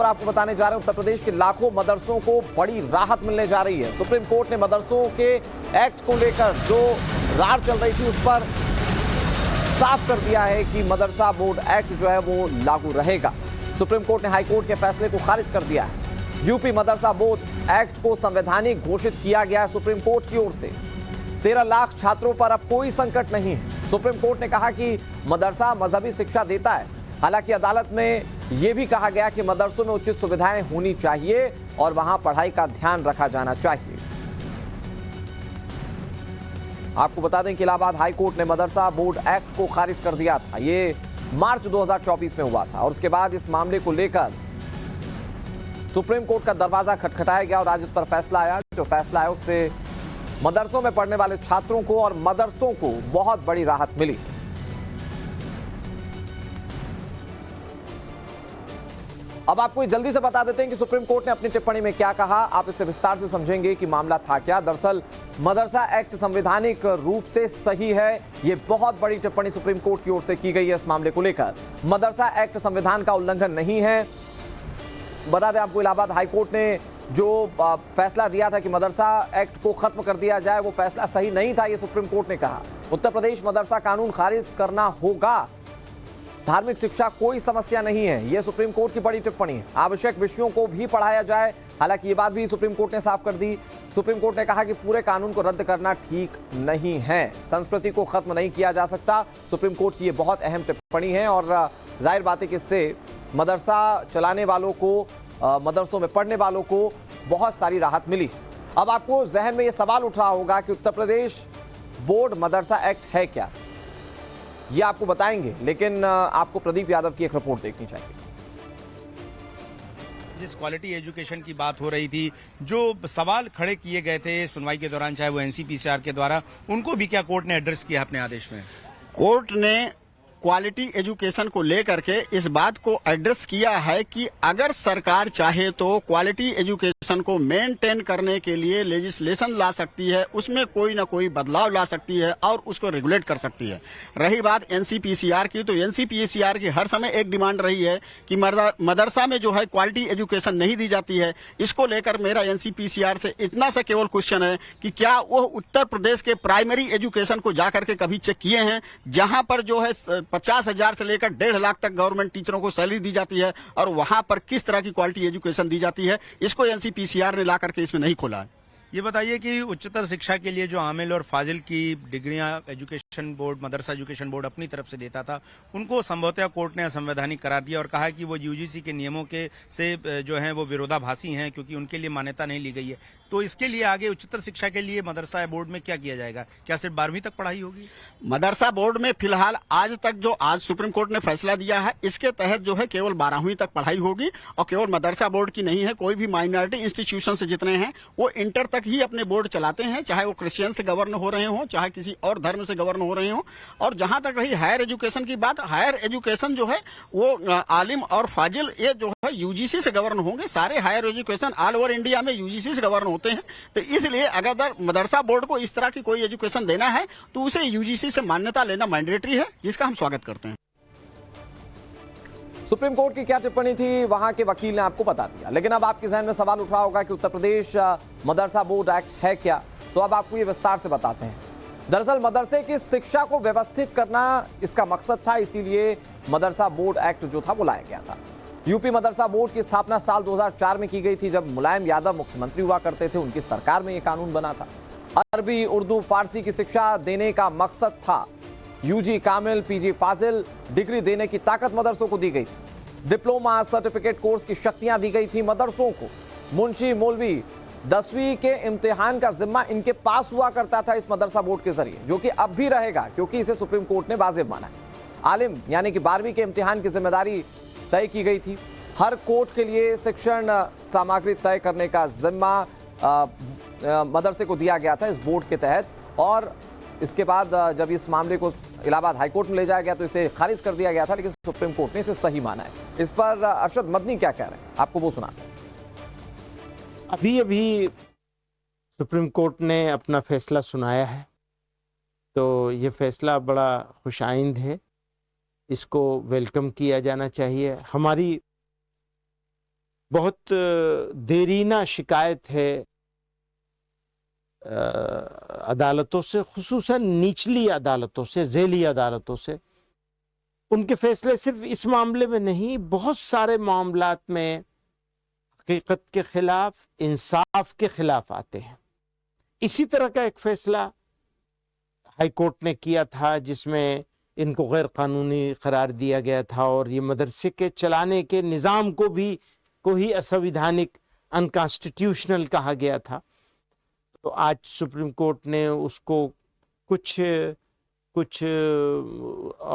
आपको बताने जा रहे हैं, उत्तर प्रदेश के लाखों मदरसों को बड़ी राहत मिलने जा रही है। सुप्रीम कोर्ट ने मदरसों के एक्ट को लेकर जो रार चल रही थी उस पर साफ कर दिया है कि मदरसा बोर्ड एक्ट जो है वो लागू रहेगा। सुप्रीम कोर्ट ने हाईकोर्ट के फैसले को खारिज कर दिया है। यूपी मदरसा बोर्ड एक्ट को संवैधानिक घोषित किया गया है सुप्रीम कोर्ट की ओर से। 13 लाख छात्रों पर अब कोई संकट नहीं है। सुप्रीम कोर्ट ने कहा कि मदरसा मजहबी शिक्षा देता है। हालांकि अदालत में यह भी कहा गया कि मदरसों में उचित सुविधाएं होनी चाहिए और वहां पढ़ाई का ध्यान रखा जाना चाहिए। आपको बता दें कि इलाहाबाद हाईकोर्ट ने मदरसा बोर्ड एक्ट को खारिज कर दिया था। ये मार्च 2024 में हुआ था और उसके बाद इस मामले को लेकर सुप्रीम कोर्ट का दरवाजा खटखटाया गया और आज इस पर फैसला आया। जो फैसला है उससे मदरसों में पढ़ने वाले छात्रों को और मदरसों को बहुत बड़ी राहत मिली। अब आपको जल्दी से बता देते हैं कि सुप्रीम कोर्ट ने अपनी टिप्पणी में क्या कहा। आप इससे विस्तार से समझेंगे कि मामला था क्या। दरअसल मदरसा एक्ट संवैधानिक रूप से सही है। यह बहुत बड़ी टिप्पणी सुप्रीम कोर्ट की ओर से की गई है इस मामले को लेकर। मदरसा एक्ट संविधान का उल्लंघन नहीं है। बता दें आपको, इलाहाबाद हाईकोर्ट ने जो फैसला दिया था कि मदरसा एक्ट को खत्म कर दिया जाए, वो फैसला सही नहीं था, ये सुप्रीम कोर्ट ने कहा। उत्तर प्रदेश मदरसा कानून खारिज करना होगा। धार्मिक शिक्षा कोई समस्या नहीं है, यह सुप्रीम कोर्ट की बड़ी टिप्पणी है। आवश्यक विषयों को भी पढ़ाया जाए, हालांकि ये बात भी सुप्रीम कोर्ट ने साफ कर दी। सुप्रीम कोर्ट ने कहा कि पूरे कानून को रद्द करना ठीक नहीं है, संस्कृति को खत्म नहीं किया जा सकता। सुप्रीम कोर्ट की ये बहुत अहम टिप्पणी है और जाहिर बात है कि इससे मदरसा चलाने वालों को, मदरसों में पढ़ने वालों को बहुत सारी राहत मिली। अब आपको जहन में ये सवाल उठ रहा होगा कि उत्तर प्रदेश बोर्ड मदरसा एक्ट है क्या, ये आपको बताएंगे, लेकिन आपको प्रदीप यादव की एक रिपोर्ट देखनी चाहिए। जिस क्वालिटी एजुकेशन की बात हो रही थी, जो सवाल खड़े किए गए थे सुनवाई के दौरान, चाहे वो एनसीपीसीआर के द्वारा, उनको भी क्या कोर्ट ने एड्रेस किया अपने आदेश में? कोर्ट ने क्वालिटी एजुकेशन को लेकर के इस बात को एड्रेस किया है कि अगर सरकार चाहे तो क्वालिटी एजुकेशन को मेंटेन करने के लिए लेजिस्लेशन ला सकती है, उसमें कोई ना कोई बदलाव ला सकती है और उसको रेगुलेट कर सकती है। रही बात एनसीपीसीआर की, तो एनसीपीसीआर की हर समय एक डिमांड रही है कि मदरसा में जो है क्वालिटी एजुकेशन नहीं दी जाती है। इसको लेकर मेरा एनसीपीसीआर से इतना सा केवल क्वेश्चन है कि क्या वो उत्तर प्रदेश के प्राइमरी एजुकेशन को जाकर के कभी चेक किए हैं, जहां पर जो है 50,000 से लेकर 1.5 लाख तक गवर्नमेंट टीचरों को सैलरी दी जाती है और वहां पर किस तरह की क्वालिटी एजुकेशन दी जाती है, इसको एनसीपीसीआर ने ला करके इसमें नहीं खोला है। ये बताइए कि उच्चतर शिक्षा के लिए जो आमिल और फाजिल की डिग्रियां एजुकेशन बोर्ड, मदरसा एजुकेशन बोर्ड अपनी तरफ से देता था, उनको संभवतः कोर्ट ने असंवैधानिक करार दिया और कहा कि वो यूजीसी के नियमों के से जो हैं वो विरोधाभासी हैं, क्योंकि उनके लिए मान्यता नहीं ली गई है। तो इसके लिए आगे उच्चतर शिक्षा के लिए मदरसा बोर्ड में क्या किया जाएगा? क्या सिर्फ 12वीं तक पढ़ाई होगी? मदरसा बोर्ड में फिलहाल आज तक जो आज सुप्रीम कोर्ट ने फैसला दिया है, इसके तहत जो है केवल 12वीं तक पढ़ाई होगी और केवल मदरसा बोर्ड की नहीं है, कोई भी माइनॉरिटी इंस्टीट्यूशन से जितने हैं वो इंटर तक ही अपने बोर्ड चलाते हैं, चाहे वो क्रिश्चियन से गवर्न हो रहे हो, चाहे किसी और धर्म से गवर्न हो रहे हो। और जहां तक रही हायर एजुकेशन की बात, हायर एजुकेशन जो है वो आलिम और फाजिल ये जो है यूजीसी से गवर्न होंगे। सारे higher education all over India में यूजीसी से गवर्न होते हैं। तो इसलिए अगर मदरसा बोर्ड को इस तरह की कोई एजुकेशन देना है तो उसे यूजीसी से मान्यता लेना मैंडेटरी है, जिसका हम स्वागत करते हैं। सुप्रीम कोर्ट की क्या टिप्पणी थी, वहां के वकील ने आपको बता दिया। लेकिन अब आपके जहन में सवाल उठ रहा होगा कि उत्तर प्रदेश मदरसा बोर्ड एक्ट है क्या, तो अब आपको ये विस्तार से बताते हैं। दरअसल मदरसे की शिक्षा को व्यवस्थित करना इसका मकसद था, इसीलिए मदरसा बोर्ड एक्ट जो था वो लाया गया था। यूपी मदरसा बोर्ड की स्थापना साल 2004 में की गई थी, जब मुलायम यादव मुख्यमंत्री हुआ करते थे। उनकी सरकार में यह कानून बना था। अरबी, उर्दू, फारसी की शिक्षा देने का मकसद था। यूजी कामिल, पीजी फाजिल डिग्री देने की ताकत मदरसों को दी गई। डिप्लोमा, सर्टिफिकेट कोर्स की शक्तियां दी गई थी मदरसों को। मुंशी, मौलवी 10वीं के इम्तिहान का जिम्मा इनके पास हुआ करता था इस मदरसा बोर्ड के जरिए, जो कि अब भी रहेगा क्योंकि इसे सुप्रीम कोर्ट ने वाजिब माना है। आलिम यानी कि 12वीं के इम्तिहान की जिम्मेदारी तय की गई थी। हर कोर्ट के लिए शिक्षण सामग्री तय करने का जिम्मा मदरसे को दिया गया था इस बोर्ड के तहत। और इसके बाद जब इस मामले को इलाहाबाद हाईकोर्ट में ले जाया गया तो इसे खारिज कर दिया गया था, लेकिन सुप्रीम कोर्ट ने इसे सही माना है। इस पर अरशद मदनी क्या कह रहे हैं, आपको वो सुनाते हैं। अभी सुप्रीम कोर्ट ने अपना फैसला सुनाया है, तो ये फैसला बड़ा खुशाइंद है, इसको वेलकम किया जाना चाहिए। हमारी बहुत देरीना शिकायत है अदालतों से, खुसूसन निचली अदालतों से, झेली अदालतों से। उनके फैसले सिर्फ इस मामले में नहीं, बहुत सारे मामलात में हकीकत के खिलाफ, इंसाफ के खिलाफ आते हैं। इसी तरह का एक फैसला हाई कोर्ट ने किया था जिसमें इनको गैर कानूनी करार दिया गया था और ये मदरसे के चलाने के निज़ाम को ही असंवैधानिक, अनकॉन्स्टिट्यूशनल कहा गया था। तो आज सुप्रीम कोर्ट ने उसको कुछ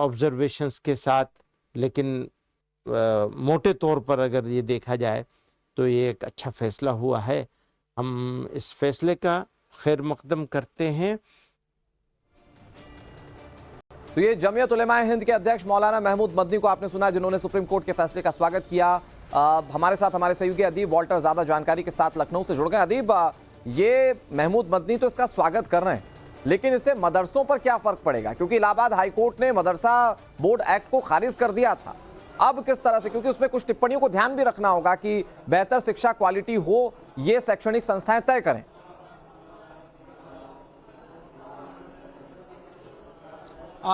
ऑब्जर्वेशंस के साथ, लेकिन मोटे तौर पर अगर ये देखा जाए तो ये एक अच्छा फैसला हुआ है। हम इस फैसले का खैर मकदम करते हैं। तो ये जमीयत उलेमाए हिंद के अध्यक्ष मौलाना महमूद मदनी को आपने सुना, जिन्होंने सुप्रीम कोर्ट के फैसले का स्वागत किया। हमारे साथ हमारे सहयोगी अदीब वॉल्टर ज्यादा जानकारी के साथ लखनऊ से जुड़ गए। अदीब, ये महमूद मदनी तो इसका स्वागत कर रहे हैं, लेकिन इससे मदरसों पर क्या फर्क पड़ेगा? क्योंकि इलाहाबाद हाई कोर्ट ने मदरसा बोर्ड एक्ट को खारिज कर दिया था। अब किस तरह से, क्योंकि उसमें कुछ टिप्पणियों को ध्यान भी रखना होगा कि बेहतर शिक्षा क्वालिटी हो, ये शैक्षणिक संस्थाएं तय करें।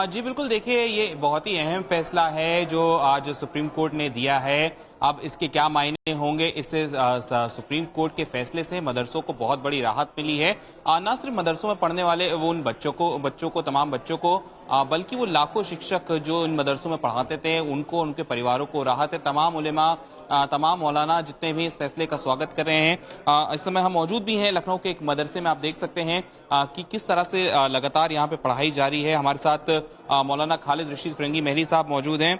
जी बिल्कुल, देखिए ये बहुत ही अहम फैसला है जो आज सुप्रीम कोर्ट ने दिया है। अब इसके क्या मायने होंगे, इससे सुप्रीम कोर्ट के फैसले से मदरसों को बहुत बड़ी राहत मिली है। न सिर्फ मदरसों में पढ़ने वाले वो उन तमाम बच्चों को, बल्कि वो लाखों शिक्षक जो इन मदरसों में पढ़ाते थे उनको, उनके परिवारों को राहत है। तमाम उलेमा, तमाम मौलाना जितने भी इस फैसले का स्वागत कर रहे हैं। इस समय हम मौजूद भी हैं लखनऊ के एक मदरसे में। आप देख सकते हैं कि किस तरह से लगातार यहाँ पे पढ़ाई जारी है। हमारे साथ मौलाना खालिद रशीद फिरंगी महली साहब मौजूद हैं।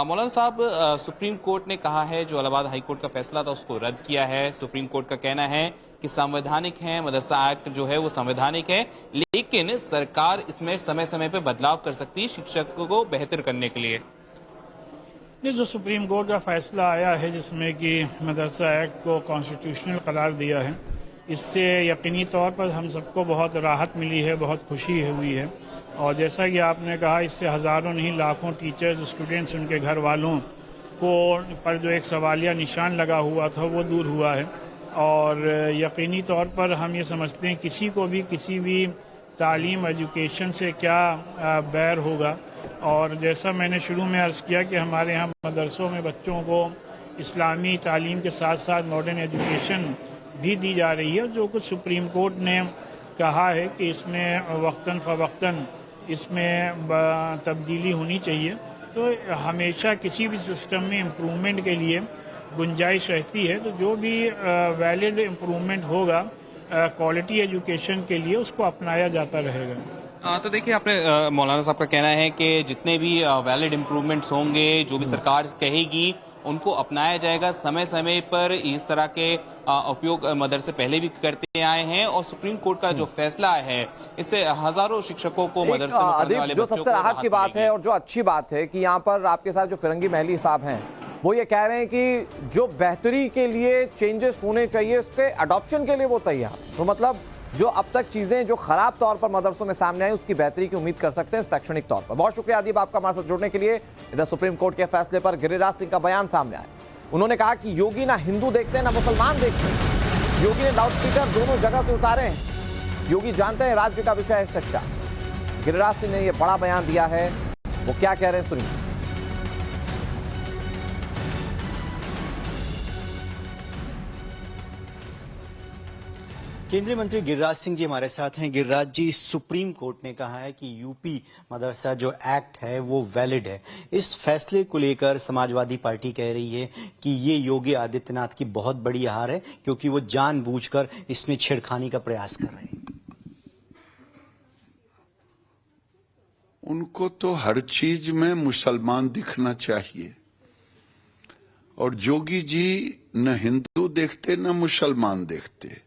मौलाना साहब, सुप्रीम कोर्ट ने कहा है जो इलाहाबाद हाई कोर्ट का फैसला था उसको रद्द किया है। सुप्रीम कोर्ट का कहना है कि संवैधानिक है, मदरसा एक्ट जो है वो संवैधानिक है, लेकिन सरकार इसमें समय समय पे बदलाव कर सकती है शिक्षक को बेहतर करने के लिए। ये जो सुप्रीम कोर्ट का फैसला आया है जिसमें कि मदरसा एक्ट को कॉन्स्टिट्यूशनल करार दिया है, इससे यकीनी तौर पर हम सबको बहुत राहत मिली है, बहुत खुशी हुई है। और जैसा कि आपने कहा, इससे हज़ारों नहीं लाखों टीचर्स, स्टूडेंट्स, उनके घर वालों को पर जो एक सवालिया निशान लगा हुआ था वो दूर हुआ है। और यकीनी तौर पर हम ये समझते हैं किसी को भी किसी भी तालीम, एजुकेशन से क्या बैर होगा। और जैसा मैंने शुरू में अर्ज़ किया कि हमारे यहाँ मदरसों में बच्चों को इस्लामी तालीम के साथ साथ मॉडर्न एजुकेशन भी दी जा रही है। जो कुछ सुप्रीम कोर्ट ने कहा है कि इसमें वक्तन फ़वक्तन इसमें तब्दीली होनी चाहिए, तो हमेशा किसी भी सिस्टम में इम्प्रूवमेंट के लिए गुंजाइश रहती है। तो जो भी वैलिड इम्प्रूवमेंट होगा क्वालिटी एजुकेशन के लिए, उसको अपनाया जाता रहेगा। तो देखिए, आपने मौलाना साहब का कहना है कि जितने भी वैलिड इम्प्रूवमेंट्स होंगे, जो भी सरकार कहेगी उनको अपनाया जाएगा। समय समय पर इस तरह के उपयोग मदरसे पहले भी करते आए हैं और सुप्रीम कोर्ट का जो फैसला है इससे हजारों शिक्षकों को मदरसे में पढ़ने वाले जो बच्चों सबसे राहत की बात है और जो अच्छी बात है कि यहाँ पर आपके साथ जो फिरंगी महली साहब हैं वो ये कह रहे हैं कि जो बेहतरी के लिए चेंजेस होने चाहिए उसके अडॉप्शन के लिए वो तैयार। तो मतलब जो अब तक चीजें जो खराब तौर पर मदरसों में सामने आई उसकी बेहतरी की उम्मीद कर सकते हैं शैक्षणिक तौर पर। बहुत शुक्रिया अदीब आपका हमारे साथ जुड़ने के लिए। इधर सुप्रीम कोर्ट के फैसले पर गिरिराज सिंह का बयान सामने आया। उन्होंने कहा कि योगी ना हिंदू देखते हैं ना मुसलमान देखते हैं। योगी ने लाउडस्पीकर दोनों जगह से उतारे हैं। योगी जानते हैं राज्य का विषय है शिक्षा। गिरिराज सिंह ने यह बड़ा बयान दिया है, वो क्या कह रहे हैं सुनिए। केंद्रीय मंत्री गिरिराज सिंह जी हमारे साथ हैं। गिरिराज जी, सुप्रीम कोर्ट ने कहा है कि यूपी मदरसा जो एक्ट है वो वैलिड है। इस फैसले को लेकर समाजवादी पार्टी कह रही है कि ये योगी आदित्यनाथ की बहुत बड़ी हार है क्योंकि वो जानबूझकर इसमें छेड़खानी का प्रयास कर रहे हैं। उनको तो हर चीज में मुसलमान दिखना चाहिए और योगी जी न हिंदू देखते न मुसलमान देखते।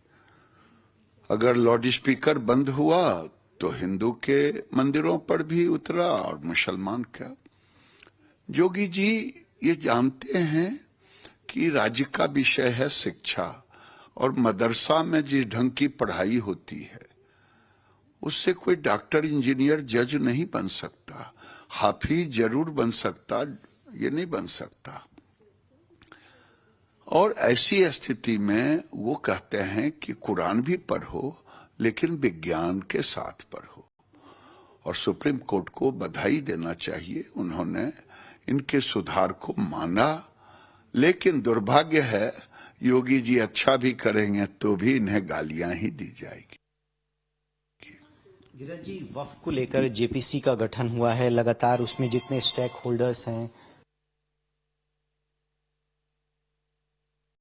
अगर लाउड स्पीकर बंद हुआ तो हिंदू के मंदिरों पर भी उतरा और मुसलमान का। योगी जी ये जानते हैं कि राज्य का विषय है शिक्षा और मदरसा में जिस ढंग की पढ़ाई होती है उससे कोई डॉक्टर, इंजीनियर, जज नहीं बन सकता। हाफिज जरूर बन सकता, ये नहीं बन सकता। और ऐसी स्थिति में वो कहते हैं कि कुरान भी पढ़ो लेकिन विज्ञान के साथ पढ़ो, और सुप्रीम कोर्ट को बधाई देना चाहिए, उन्होंने इनके सुधार को माना। लेकिन दुर्भाग्य है योगी जी अच्छा भी करेंगे तो भी इन्हें गालियां ही दी जाएगी। गिरिराज जी, वक्फ को लेकर जेपीसी का गठन हुआ है, लगातार उसमें जितने स्टेक होल्डर्स हैं